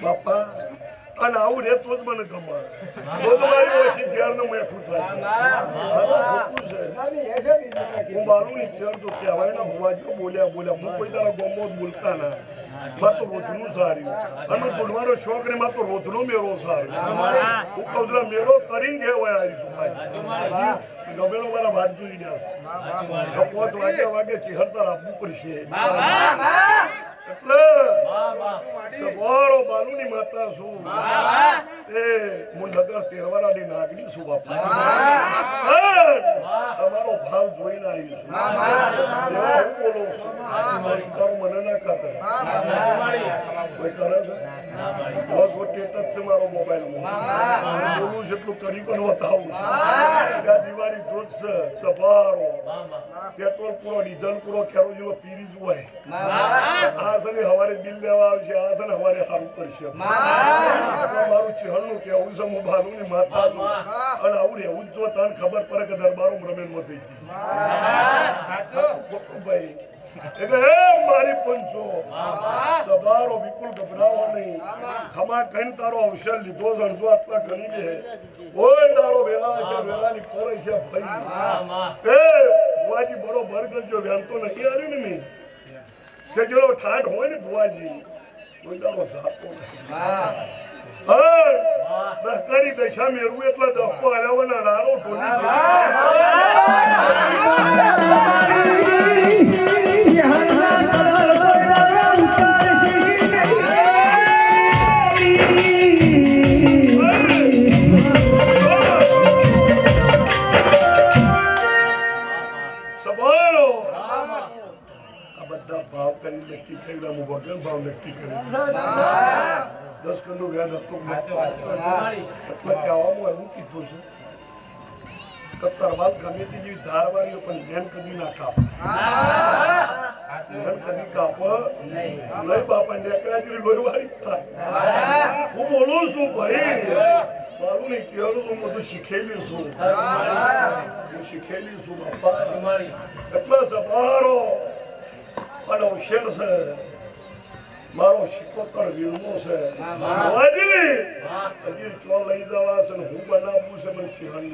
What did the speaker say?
બાપા અને આવું રે તો જ મને ગમે તો મારી ઓછી ઝેર ને મેઠું થાય હું બાલુની ઝેર જો કહેવાય ને ભુવાજીઓ બોલ્યા હું કોઈ તારા ગોમો બોલતા ના માર તો રોજનું સારું અને બોલવાનો શોખ ને માર તો રોજનો મેરો સારું હું કહું છું મેરો કરીને ઘેવાય આવીશું ભાઈ ગમેલો મારા વાત જોઈ રહ્યા છે 5 વાગે ચિહરતા આપવું પડશે એટલે સવારો બાલુની માતા છું એ હું નગર તેરવાડાની નાગણી છું બાપા તમારો ભાવ જોઈને આવી છું દેવા હું બોલું છું કરો મને ના કરે કોઈ કરે છે બહુ ખોટી જ છે મારો મોબાઈલમાં બોલું છું એટલું કરી પણ બતાવું છું ત્યાં દિવાળી જોતશે સવારો પેટ્રોલ પૂરો ડીઝલ પૂરો કેરોસીન પીરી જ હોય હવારે બિલ લેવા આવશે આ છે ને હવારે સારું કરશે મારું ચહેરનું કેવું છે હું બાલુની માતા છું અને આવું રહેવું જ જો તને ખબર પડે કે દરબારો રમેલમાં થઈ ગઈ ભાઈ એટલે હે મારી પંચો સવારો વિપુલ ગભરાવો નહીં ખમા કઈ તારો અવસર લીધો જણજો આટલા ગણી લે કોઈ તારો વેલા છે વેલાની પર છે ભાઈ એ બુવાજી બરોબર કરજો વેલ તો નહીં આવ્યું ને નહીં કે જેલો ઠાઠ હોય ને ભુવાજી કોઈ દારો જાતો દહકડી દશા મેળવું એટલે દહકો હલાવવાના રારો ટોલી ભાવ કરી નક્કી કરી દઉં વગર ભાવ નક્કી કરી 10 કરોડ વ્યાજ હતું એટલે કહેવામાં એવું કીધું છે કે તરવાલ ગમે તે જેવી ધારવાળીઓ પણ ધ્યાન કદી ના કાપ ધ્યાન કદી કાપ લઈ બાપા નેકળા જેવી લોહીવાળી થાય હું બોલું છું ભાઈ મારું નહીં કહેલું છું બધું શીખેલી છું હું શીખેલી છું બાપા એટલે સવારો અને હોશિયાર છે મારો શિકોતર વીરનો છે ભુવાજી હજી ચો લઈ જવા છે ને હું બનાવવું છે મને ખ્યાલ